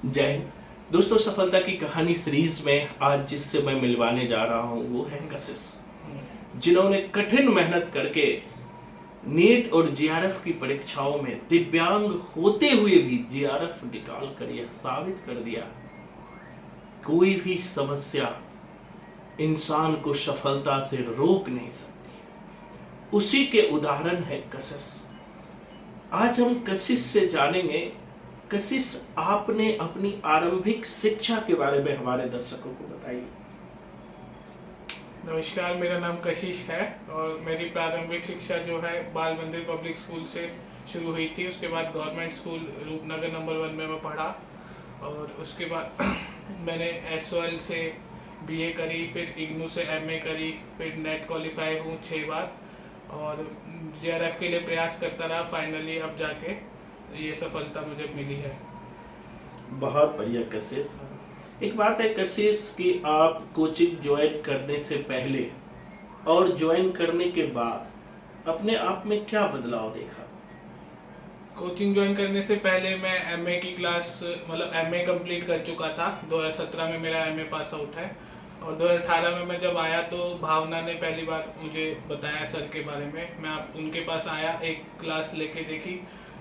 जय हिंद। दोस्तों, सफलता की कहानी सीरीज में आज जिससे मैं मिलवाने जा रहा हूं वो है कशिश, जिन्होंने कठिन मेहनत करके नीट और जीआरएफ की परीक्षाओं में दिव्यांग होते हुए भी जीआरएफ निकाल कर यह साबित कर दिया, कोई भी समस्या इंसान को सफलता से रोक नहीं सकती। उसी के उदाहरण है कशिश। आज हम कशिश से जानेंगे। कशिश, आपने अपनी आरंभिक शिक्षा के बारे में हमारे दर्शकों को बताइए। नमस्कार, मेरा नाम कशिश है और मेरी प्रारंभिक शिक्षा जो है बाल मंदिर पब्लिक स्कूल से शुरू हुई थी। उसके बाद गवर्नमेंट स्कूल रूपनगर नंबर 1 में मैं पढ़ा और उसके बाद मैंने एसओएल से बीए करी, फिर इग्नू से एमए करी, फिर नेट क्वालिफाई हूँ 6 बार और जेआरएफ के लिए प्रयास करता रहा। फाइनली अब जाके ये सफलता मुझे मिली है। बहुत बढ़िया कशिश। एक बात है कशिश कि आप कोचिंग ज्वाइन करने से पहले और ज्वाइन करने के बाद अपने आप में क्या बदलाव देखा? कोचिंग ज्वाइन करने से पहले मैं एमए की क्लास एमए कंप्लीट कर चुका था। 2017 में मेरा एमए पास आउट है और 2018 में मैं जब आया तो भावना ने पहली बार मुझे बताया सर के बारे में। मैं उनके पास आया, एक क्लास लेके देखी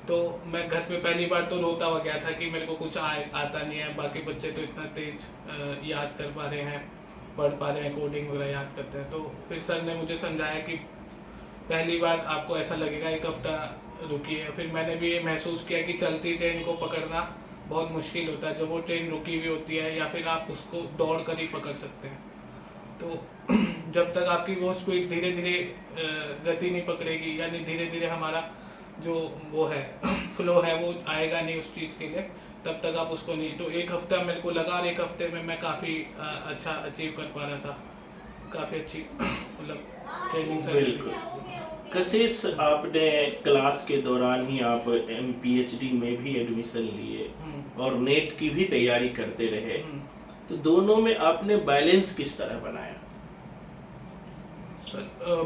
तो मैं घर पे पहली बार तो रोता हुआ गया था कि मेरे को कुछ आता नहीं है। बाकी बच्चे तो इतना तेज याद कर पा रहे हैं, पढ़ पा रहे हैं, कोडिंग वगैरह याद करते हैं। तो फिर सर ने मुझे समझाया कि पहली बार आपको ऐसा लगेगा, एक हफ्ता रुकिए। फिर मैंने भी ये महसूस किया कि चलती ट्रेन को पकड़ना बहुत मुश्किल होता है। जब वो ट्रेन रुकी हुई होती है या फिर आप उसको दौड़ कर ही पकड़ सकते हैं। तो जब तक आपकी वो स्पीड धीरे धीरे गति नहीं पकड़ेगी, यानी धीरे धीरे हमारा जो वो है फ्लो है वो आएगा नहीं उस चीज़ के लिए, तब तक आप उसको नहीं। तो एक हफ्ता मेरे को लगा और एक हफ्ते में मैं काफ़ी अच्छा अचीव कर पा रहा था। काफ़ी अच्छी ट्रेनिंग से। बिल्कुल कशिश, आपने क्लास के दौरान ही आप पीएचडी में भी एडमिशन लिए और नेट की भी तैयारी करते रहे, तो दोनों में आपने बैलेंस किस तरह बनाया?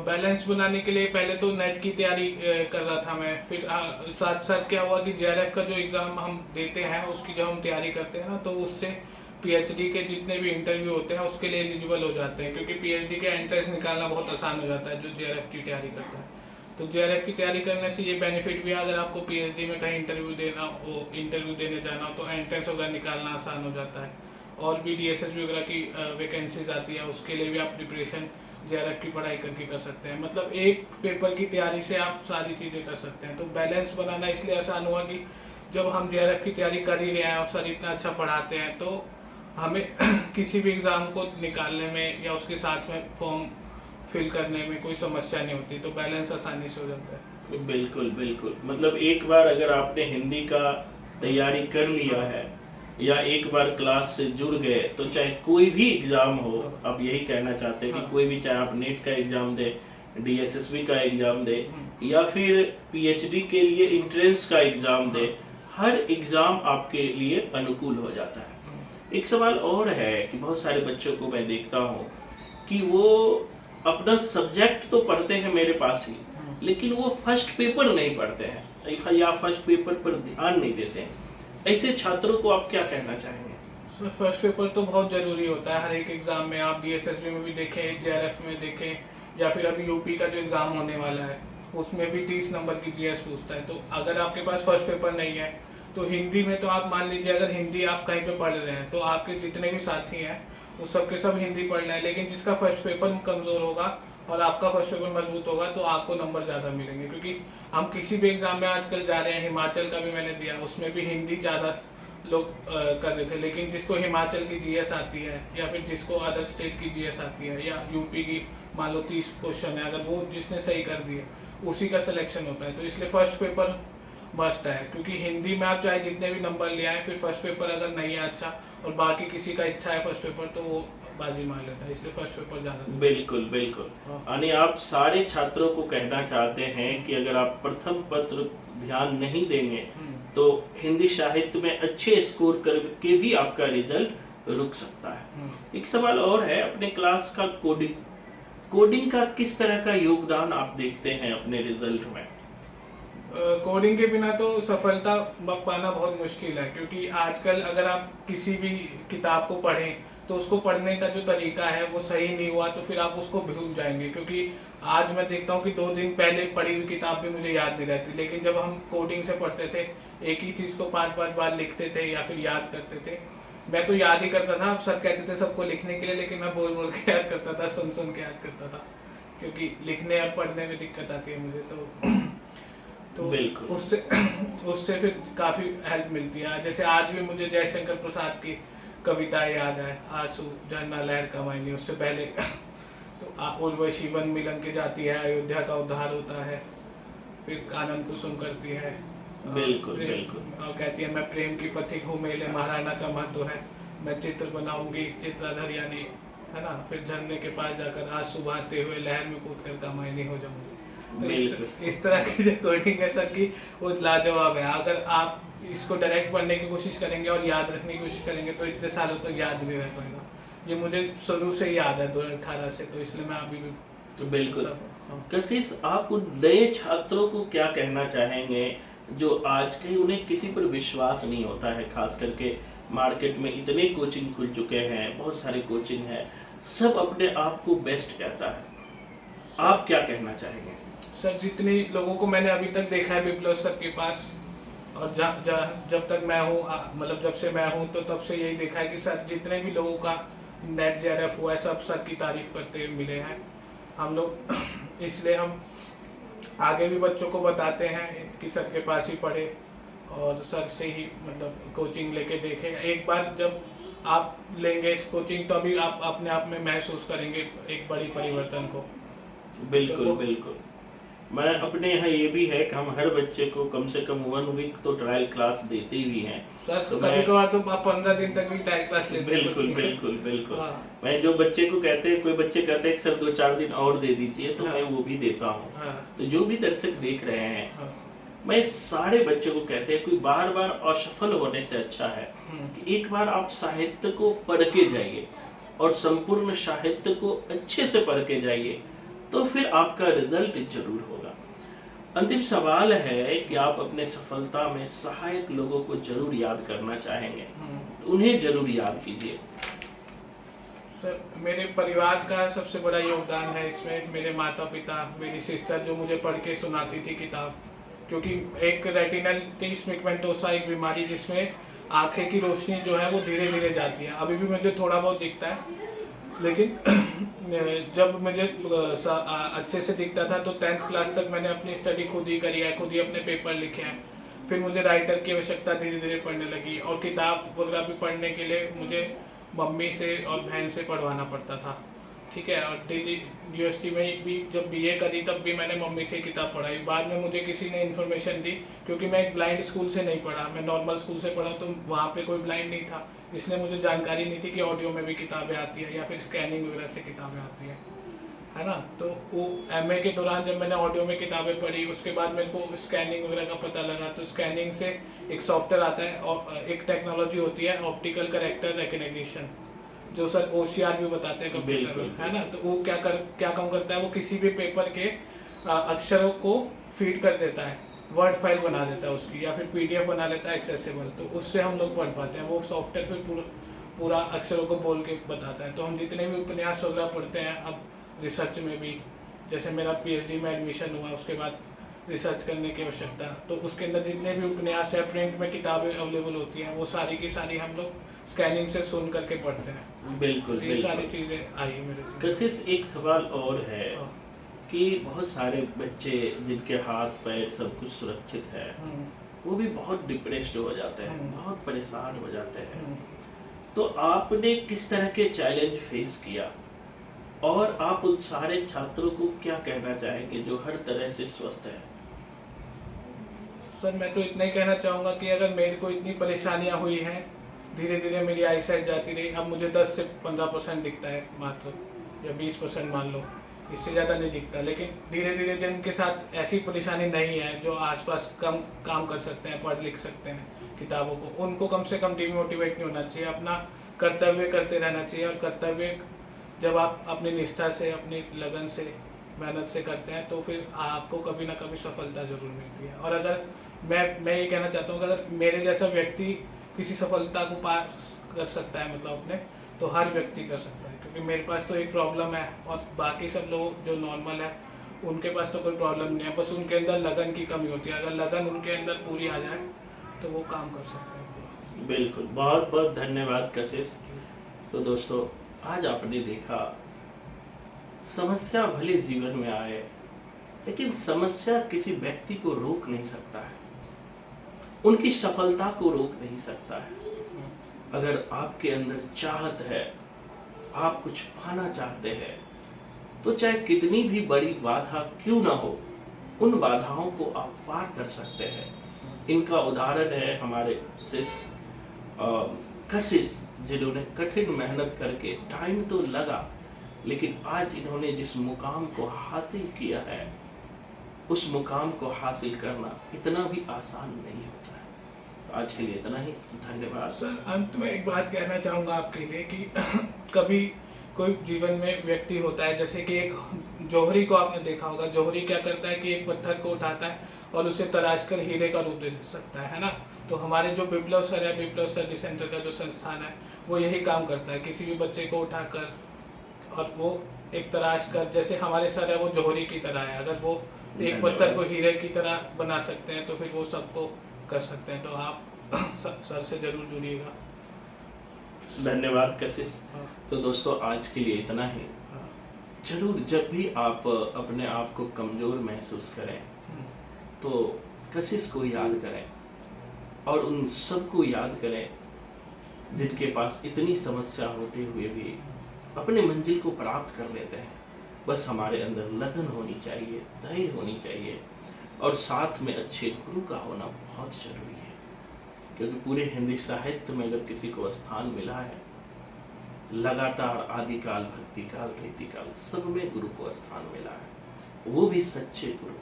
बैलेंस बनाने के लिए पहले तो नेट की तैयारी कर रहा था मैं। फिर साथ साथ क्या हुआ कि जेआरएफ का जो एग्ज़ाम हम देते हैं उसकी जब हम तैयारी करते हैं ना, तो उससे पीएचडी के जितने भी इंटरव्यू होते हैं उसके लिए एलिजिबल हो जाते हैं, क्योंकि पीएचडी के एंट्रेंस निकालना बहुत आसान हो जाता है जो जेआरएफ की तैयारी करता है। तो जेआरएफ की तैयारी करने से ये बेनिफिट भी है, अगर आपको पीएचडी में कहीं इंटरव्यू देने जाना हो तो एंट्रेंस वगैरह निकालना आसान हो जाता है। और भी डीएसएसबी वगैरह की वैकेंसीज आती है, उसके लिए भी आप प्रिपरेशन जेआरएफ की पढ़ाई करके कर सकते हैं। मतलब एक पेपर की तैयारी से आप सारी चीज़ें कर सकते हैं। तो बैलेंस बनाना इसलिए आसान हुआ कि जब हम जेआरएफ की तैयारी कर ही रहे हैं और सर इतना अच्छा पढ़ाते हैं, तो हमें किसी भी एग्ज़ाम को निकालने में या उसके साथ में फॉर्म फिल करने में कोई समस्या नहीं होती। तो बैलेंस आसानी से हो जाता है। बिल्कुल बिल्कुल। मतलब एक बार अगर आपने हिंदी का तैयारी कर लिया है या एक बार क्लास से जुड़ गए तो चाहे कोई भी एग्जाम हो, आप यही कहना चाहते हैं कि कोई भी, चाहे आप नेट का एग्जाम दे, डीएसएसबी का एग्जाम दे या फिर पीएचडी के लिए एंट्रेंस का एग्जाम दे, हर एग्जाम आपके लिए अनुकूल हो जाता है। एक सवाल और है कि बहुत सारे बच्चों को मैं देखता हूँ कि वो अपना सब्जेक्ट तो पढ़ते हैं मेरे पास ही, लेकिन वो फर्स्ट पेपर नहीं पढ़ते हैं या फर्स्ट पेपर पर ध्यान नहीं देते हैं। ऐसे छात्रों को आप क्या कहना चाहेंगे? फर्स्ट पेपर तो बहुत ज़रूरी होता है हर एक एग्ज़ाम में। आप डीएसएसबी में भी देखें, जेआरएफ में देखें, या फिर अभी यूपी का जो एग्ज़ाम होने वाला है उसमें भी 30 नंबर की जीएस पूछता है। तो अगर आपके पास फर्स्ट पेपर नहीं है तो हिंदी में तो आप मान लीजिए, अगर हिंदी आप कहीं पे पढ़ रहे हैं तो आपके जितने भी साथी हैं वो सबके सब हिंदी पढ़ रहे हैं, लेकिन जिसका फर्स्ट पेपर कमज़ोर होगा और आपका फर्स्ट पेपर मजबूत होगा तो आपको नंबर ज़्यादा मिलेंगे। क्योंकि हम किसी भी एग्ज़ाम में आजकल जा रहे हैं, हिमाचल का भी मैंने दिया, उसमें भी हिंदी ज़्यादा लोग कर रहे थे, लेकिन जिसको हिमाचल की जीएस आती है या फिर जिसको अदर स्टेट की जीएस आती है या यूपी की मान लो 30 क्वेश्चन है, अगर वो जिसने सही कर दिए उसी का सिलेक्शन होता है। तो इसलिए फर्स्ट पेपर मस्ट है, क्योंकि हिंदी में आप चाहे जितने भी नंबर ले आए, फिर फर्स्ट पेपर अगर नहीं है अच्छा और बाकी किसी का इच्छा है फर्स्ट पेपर, तो वो बाजी मार लेता है। इसलिए फर्स्ट पेपर ज़्यादा। बिल्कुल बिल्कुल। यानी आप सारे छात्रों को कहना चाहते हैं कि अगर आप प्रथम पत्र ध्यान नहीं देंगे तो हिंदी साहित्य में अच्छे स्कोर करके भी आपका रिजल्ट रुक सकता है। एक सवाल और है, अपने क्लास का कोडिंग का किस तरह का योगदान आप देखते हैं अपने रिजल्ट में? कोडिंग के बिना तो सफलता पाना बहुत मुश्किल है, क्योंकि आजकल अगर आप किसी भी किताब को पढ़ें तो उसको पढ़ने का जो तरीका है वो सही नहीं हुआ तो फिर आप उसको भूल जाएंगे। क्योंकि आज मैं देखता हूँ कि 2 दिन पहले पढ़ी हुई किताब भी मुझे याद नहीं रहती, लेकिन जब हम कोडिंग से पढ़ते थे एक ही चीज़ को 5-5 बार लिखते थे या फिर याद करते थे। मैं तो याद ही करता था, सर कहते थे सबको लिखने के लिए, लेकिन मैं बोल बोल के याद करता था, सुन सुन के याद करता था, क्योंकि लिखने और पढ़ने में दिक्कत आती है मुझे। तो बिल्कुल। उससे उससे फिर काफ़ी हेल्प मिलती है। जैसे आज भी मुझे जयशंकर प्रसाद की कविताएं याद है, आंसू झरना लहर कमाईनी, उससे पहले तो उर्वशी वन मिलन के जाती है, अयोध्या का उद्धार होता है, फिर कानन कुसुम करती है, बिल्कुल बिल्कुल। और कहती है मैं प्रेम की पथिक हूँ, मेले महाराणा का महत्व है, मैं चित्र बनाऊंगी चित्राधर यानी, है ना, फिर झरने के पास जाकर आंसू बहाते हुए लहर में कूद कर कमाईनी हो जाऊंगी। तो इस तरह की जो कोडिंग है सर की वो लाजवाब है। अगर आप इसको डायरेक्ट पढ़ने की कोशिश करेंगे और याद रखने की कोशिश करेंगे तो इतने सालों तक याद नहीं रह पाएगा। ये मुझे शुरू से ही याद है 2018 से, तो इसलिए मैं अभी भी तो बिल्कुल। कशिश, आप उन नए छात्रों को क्या कहना चाहेंगे जो आज कहीं उन्हें किसी पर विश्वास नहीं होता है, खास करके मार्केट में इतने कोचिंग खुल चुके हैं, बहुत सारे कोचिंग हैं, सब अपने आप को बेस्ट कहता है, आप क्या कहना चाहेंगे? सर जितने लोगों को मैंने अभी तक देखा है विप्लव सर के पास, और जब तक मैं हूँ, मतलब जब से मैं हूँ तो तब से यही देखा है कि सर जितने भी लोगों का नेट जेआरएफ हुआ है सब सर की तारीफ करते मिले हैं हम लोग। इसलिए हम आगे भी बच्चों को बताते हैं कि सर के पास ही पढ़े और सर से ही मतलब कोचिंग लेके देखें। एक बार जब आप लेंगे इस कोचिंग तो अभी आप अपने आप में महसूस करेंगे एक बड़ी परिवर्तन को। बिल्कुल तो बिल्कुल। मैं अपने यहाँ ये भी है कि हम हर बच्चे को कम से कम 1 वीक तो ट्रायल क्लास देते ही हैं। सर तो कभी कभार तो आप 15 दिन तक भी ट्रायल क्लास लेते हैं। बिल्कुल बिल्कुल बिल्कुल। हाँ। मैं जो बच्चे को कहते हैं, कोई बच्चे कहते हैं कि सर 2-4 दिन और दे दीजिए, तो मैं वो भी देता हूँ। हाँ। तो जो भी दर्शक देख रहे हैं, हाँ। मैं सारे बच्चों को कहते हैं, कोई बार बार असफल होने से अच्छा है कि एक बार आप साहित्य को पढ़ के जाइए और संपूर्ण साहित्य को अच्छे से पढ़ के जाइए, तो फिर आपका रिजल्ट जरूर होगा। अंतिम सवाल है कि आप अपने सफलता में सहायक लोगों को जरूर याद करना चाहेंगे, तो उन्हें जरूर याद कीजिए। सर मेरे परिवार का सबसे बड़ा योगदान है इसमें, मेरे माता पिता, मेरी सिस्टर जो मुझे पढ़ के सुनाती थी किताब, क्योंकि एक रेटिनल पिगमेंटोसा एक बीमारी जिसमें आंखें की रोशनी जो है वो धीरे धीरे जाती है। अभी भी मुझे थोड़ा बहुत दिखता है, लेकिन जब मुझे अच्छे से दिखता था तो 10th क्लास तक मैंने अपनी स्टडी खुद ही करी है, खुद ही अपने पेपर लिखे हैं। फिर मुझे राइटर की आवश्यकता धीरे धीरे पड़ने लगी और किताब वगैरह भी पढ़ने के लिए मुझे मम्मी से और बहन से पढ़वाना पड़ता था, ठीक है। और दिल्ली यूनिवर्सिटी में भी जब बीए करी तब भी मैंने मम्मी से किताब पढ़ाई। बाद में मुझे किसी ने इन्फॉर्मेशन दी, क्योंकि मैं एक ब्लाइंड स्कूल से नहीं पढ़ा, मैं नॉर्मल स्कूल से पढ़ा, तो वहाँ पे कोई ब्लाइंड नहीं था, इसलिए मुझे जानकारी नहीं थी कि ऑडियो में भी किताबें आती है या फिर स्कैनिंग वगैरह से किताबें आती है ना। तो वो एमए के दौरान जब मैंने ऑडियो में किताबें पढ़ी, उसके बाद मेरे को स्कैनिंग वगैरह का पता लगा। तो स्कैनिंग से एक सॉफ्टवेयर आता है और एक टेक्नोलॉजी होती है ऑप्टिकल करेक्टर रिकग्निशन, जो सर OCR भी बताते हैं कंप्यूटर में, है ना। तो वो क्या काम करता है, वो किसी भी पेपर के अक्षरों को फीड कर देता है, वर्ड फाइल बना देता है उसकी, या फिर PDF बना लेता है एक्सेसिबल, तो उससे हम लोग पढ़ पाते हैं। वो सॉफ्टवेयर फिर पूरा अक्षरों को बोल के बताता है। तो हम जितने भी उपन्यास वगैरह पढ़ते हैं, अब रिसर्च में भी, जैसे मेरा PhD में एडमिशन हुआ उसके बाद रिसर्च करने की आवश्यकता, तो उसके अंदर जितने भी उपन्यास है, प्रिंट में किताबें अवेलेबल होती हैं, वो सारी की सारी हम लोग स्कैनिंग से सुन करके पढ़ते हैं। बिल्कुल ये सारी चीज़ें आई मेरे। कशिश, एक सवाल और है कि बहुत सारे बच्चे जिनके हाथ पैर सब कुछ सुरक्षित है, वो भी बहुत डिप्रेस्ड हो जाते हैं, बहुत परेशान हो जाते हैं। तो आपने किस तरह के चैलेंज फेस किया और आप उन सारे छात्रों को क्या कहना चाहेंगे जो हर तरह से स्वस्थ है? सर मैं तो इतना ही कहना चाहूँगा कि अगर मेरे को इतनी परेशानियाँ हुई हैं, धीरे धीरे मेरी आई साइट जाती रही, अब मुझे 10 से 15% दिखता है मात्र, या 20% मान लो, इससे ज़्यादा नहीं दिखता। लेकिन धीरे धीरे जिनके साथ ऐसी परेशानी नहीं है, जो आसपास कम काम कर सकते हैं, पढ़ लिख सकते हैं किताबों को, उनको कम से कम डिमोटिवेट नहीं होना चाहिए, अपना कर्तव्य करते रहना चाहिए। और कर्तव्य जब आप अपनी निष्ठा से, अपनी लगन से मेहनत से करते हैं तो फिर आपको कभी ना कभी सफलता ज़रूर मिलती है। और अगर मैं ये कहना चाहता हूँ कि अगर मेरे जैसा व्यक्ति किसी सफलता को पार कर सकता है मतलब अपने, तो हर व्यक्ति कर सकता है, क्योंकि मेरे पास तो एक प्रॉब्लम है और बाकी सब लोग जो नॉर्मल है उनके पास तो कोई प्रॉब्लम नहीं है, बस उनके अंदर लगन की कमी होती है। अगर लगन उनके अंदर पूरी आ जाए तो वो काम कर सकते हैं पूरा। बिल्कुल, बहुत बहुत धन्यवाद कशिश। तो दोस्तों, आज आपने देखा समस्या भले जीवन में आए, लेकिन समस्या किसी व्यक्ति को रोक नहीं सकता है, उनकी सफलता को रोक नहीं सकता है। अगर आपके अंदर चाहत है, आप कुछ पाना चाहते हैं, तो चाहे कितनी भी बड़ी बाधा क्यों ना हो, उन बाधाओं को आप पार कर सकते हैं। इनका उदाहरण है हमारे कशिश, जिन्होंने कठिन मेहनत करके टाइम तो लगा, लेकिन आज इन्होंने जिस मुकाम को हासिल किया है, उस मुकाम को हासिल करना इतना भी आसान नहीं होता है। तो आज के लिए इतना ही, धन्यवाद। सर, अंत में एक बात कहना चाहूँगा आपके लिए कि कभी कोई जीवन में व्यक्ति होता है, जैसे कि एक जौहरी को आपने देखा होगा। जौहरी क्या करता है कि एक पत्थर को उठाता है और उसे तराश कर हीरे का रूप दे सकता है ना। तो हमारे जो बिप्लव सर है, बिप्लव स्टडी सेंटर का जो संस्थान है, वो यही काम करता है। किसी भी बच्चे को उठाकर और वो एक तराश कर, जैसे हमारे सर है वो जौहरी की तरह है, अगर वो एक पत्थर को हीरे की तरह बना सकते हैं तो फिर वो सबको कर सकते हैं। तो आप सर से जरूर जुड़िएगा। धन्यवाद कशिश। हाँ। तो दोस्तों, आज के लिए इतना ही। हाँ। जरूर जब भी आप अपने आप को कमज़ोर महसूस करें, तो कशिश को याद करें और उन सबको याद करें जिनके पास इतनी समस्या होते हुए भी अपने मंजिल को प्राप्त कर लेते हैं। बस हमारे अंदर लगन होनी चाहिए, धैर्य होनी चाहिए, और साथ में अच्छे गुरु का होना बहुत ज़रूरी है। क्योंकि पूरे हिंदी साहित्य में अगर किसी को स्थान मिला है, लगातार आदिकाल, भक्तिकाल, रीतिकाल, सब में गुरु को स्थान मिला है, वो भी सच्चे गुरु।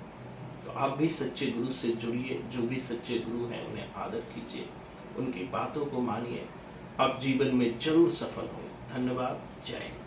तो आप भी सच्चे गुरु से जुड़िए, जो भी सच्चे गुरु हैं उन्हें आदर कीजिए, उनकी बातों को मानिए, आप जीवन में जरूर सफल होंगे। धन्यवाद। जय हिंद।